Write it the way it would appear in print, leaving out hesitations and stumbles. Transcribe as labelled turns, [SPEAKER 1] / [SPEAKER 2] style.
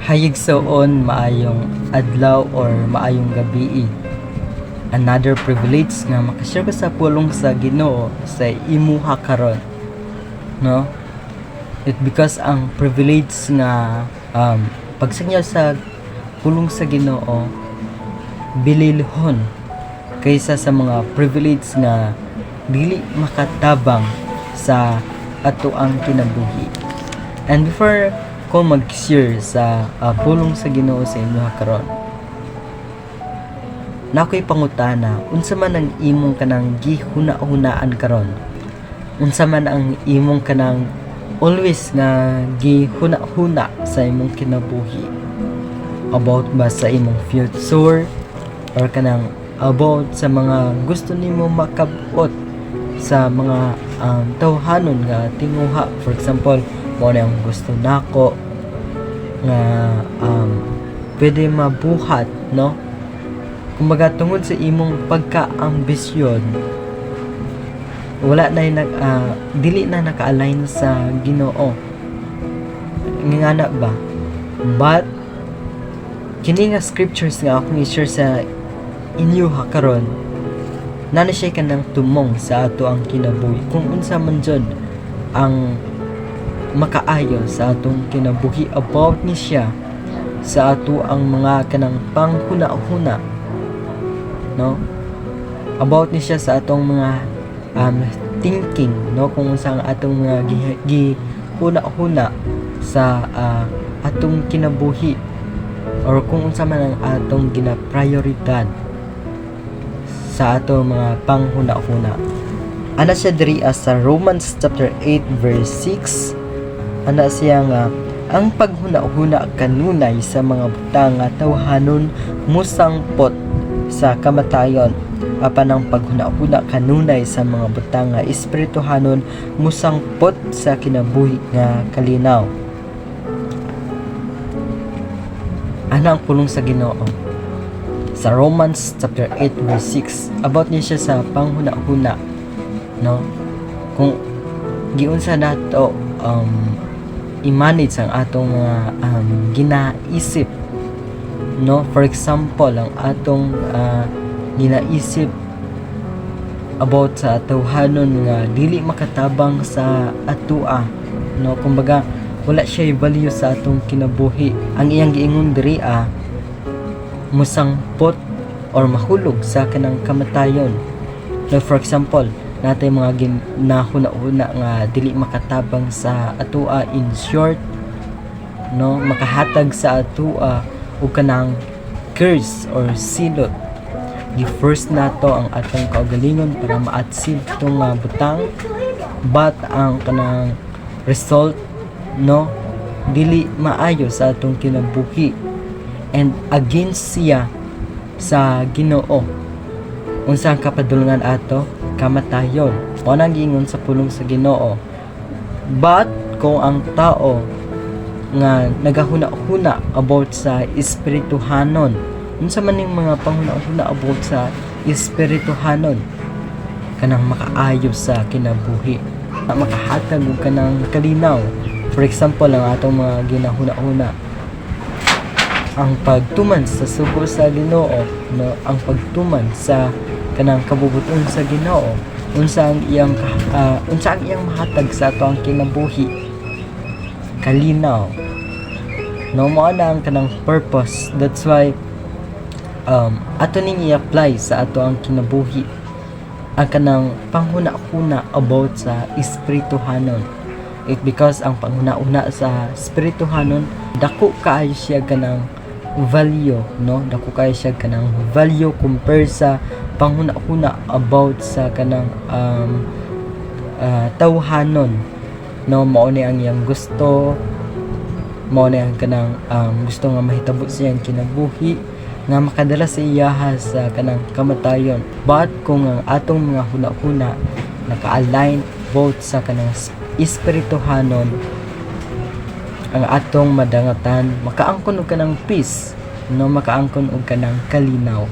[SPEAKER 1] Hayigsoon maayong adlaw or maayong gabi. Another privilege nga makashare ko sa pulong sa Ginoo sa imuha karon, no? It because ang privilege nga pagsangyaw sa pulong sa Ginoo bililhon kaysa sa mga privilege nga dili makatabang sa ato ang kinabuhi. And before ko mag-share sa pulong sa Ginoo sa inyo karon, nakoy pangutana, unsa man ang imong kanang gihuna-hunaan karon? Unsa man ang imong kanang always nga gihuna-huna sa imong kinabuhi? About ba sa imong future or kanang about sa mga gusto nimo makabot sa mga tawhanon nga tinguha? For example, mo na yung gusto nako nga pwede mabuhat, no? Kumbaga tungod sa imong pagka-ambisyon, wala na dili na naka-align sa Ginoo. Ngana ba? But kini nga scriptures nga akong i-share sa inyo karon, nana siya kanang tumong sa ato ang kinabuhi kung unsa man jud ang makaayo sa atong kinabuhi. About ni siya sa ato ang mga kanang panghuna-huna, no? About ni siya sa atong mga thinking, no? Kung unsa ang atong mga gihuna-huna sa atong kinabuhi or kung unsa man ang atong gina-prioridad sa atong mga panghuna-huna. Ana siya diri sa Romans chapter 8 verse 6. Ana siya nga ang paghuna-huna kanunay sa mga butang nga tawhanon musangpot sa kamatayon, apan ang paghuna-huna kanunay sa mga butang nga espirituhanon musangpot sa kinabuhi nga kalinaw. Ana ang pulong sa Ginoo sa Romans chapter 8 verse 6. About niya siya sa panghuna-huna, no? Kung giunsa nato i-manage ang atong mga ginaisip, no? For example, ang atong ginaisip about sa tawhanon nga dili makatabang sa atua, no? Kumbaga wala siya value sa atong kinabuhi. Ang iyang giingon diri musangpot or mahulog sa kanang kamatayon. No, for example, natay mga ginahuna-huna nga dili makatabang sa atua. In short, no, makahatag sa atua o kanang curse or silot. Gi-first nato ang atong kaugalingon para ma-achieve itong butang, but ang kanang result, no, dili maayo sa atong kinabuhi and against siya sa Ginoo. Unsa ang kapadulungan ato? Kamatayon. O nang giingon sa pulong sa Ginoo. But kung ang tao nga nagahuna-huna about sa espirituhanon, unsa man ning mga panghuna-huna about sa espirituhanon, kanang makaayo sa kinabuhi, makahatag og kanang kalinaw. For example, ang atong mga ginahuna-huna, ang pagtuman sa sugo sa Ginoo, no? Ang pagtuman sa kanang kabubuton sa Ginoo, unsa ang iyang mahatag sa ato ang kinabuhi, kalinaw, no? Mao na ang kanang purpose. That's why ato ning i-apply sa ato ang kinabuhi ang kanang panghuna-huna about sa espirituhanon. It because ang panghuna-huna sa espirituhanon, dako kaayo siya kanang value, no? Dako kaayo siya kanang value compare sa panghuna-huna about sa kanang tawhanon, no? Mao ni ang iyang gusto, mao ni ang kanang gusto nga mahitabo siyang kinabuhi nga makadala sa iyaha sa kanang kamatayon. But kung ang atong mga huna-huna naka-align both sa kanang espirituhanon, ang atong madangatan, makaangkon og kanang peace, no? Makaangkon og kanang kalinaw.